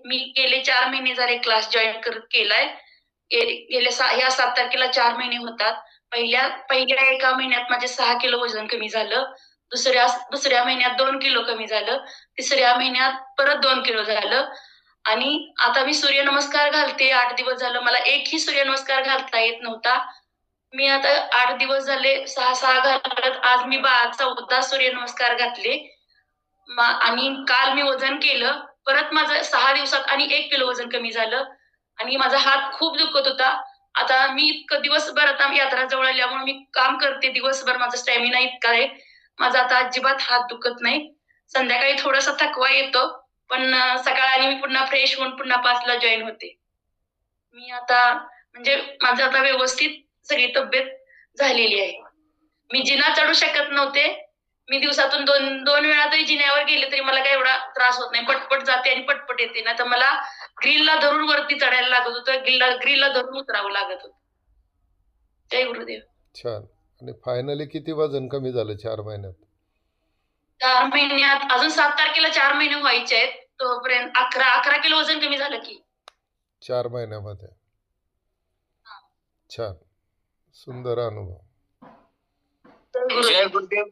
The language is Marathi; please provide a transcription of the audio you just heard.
मी गेले 4 महिने झाले क्लास जॉईन केलाय. ह्या 7 तारखेला 4 महिने होतात. पहिल्या एका महिन्यात माझे 6 किलो वजन कमी झालं. दुसऱ्या महिन्यात 2 किलो कमी झालं. तिसऱ्या महिन्यात परत 2 किलो झालं. आणि आता मी सूर्यनमस्कार घालते 8 दिवस झालं. मला एकही सूर्यनमस्कार घालता येत नव्हता. मी आता 8 दिवस झाले 6 घालत. आज मी 14 सूर्यनमस्कार घातले. आणि काल मी वजन केलं. परत माझं 6 दिवसात आणि 1 किलो वजन कमी झालं. आणि माझा हात खूप दुखत होता. आता मी इतकं दिवसभर, आता यात्रा जवळ आल्यामुळे मी काम करते दिवसभर. माझा स्टॅमिना इतका आहे. माझा आता अजिबात हात दुखत नाही. संध्याकाळी थोडासा थकवा येतो, पण सकाळी आणि मी पुन्हा फ्रेश होऊन पुन्हा 5ला जॉईन होते. मी आता म्हणजे माझं आता व्यवस्थित सगळी तब्येत झालेली आहे. मी जिना चढू शकत नव्हते. मी दिवसातून दोन वेळा तरी जिन्यावर गेले तरी मला काही एवढा त्रास होत नाही. पटपट जाते आणि पटपट येते. ना तर मला ग्रिलला धरून वरती चढायला लागत होतं. ग्रिलला धरून उतरावं लागत होतं. जय गुरुदेव. छान. आणि फायनली किती वजन कमी झालं 4 महिन्यात? 4 महिन्यात अजून 7 तारखेला 4 महिने व्हायचे आहेत. तोपर्यंत 11 किलो वजन कमी झालं की 4 महिन्यामध्ये. छान. सुंदर अनुभव. जय गुरुदेव.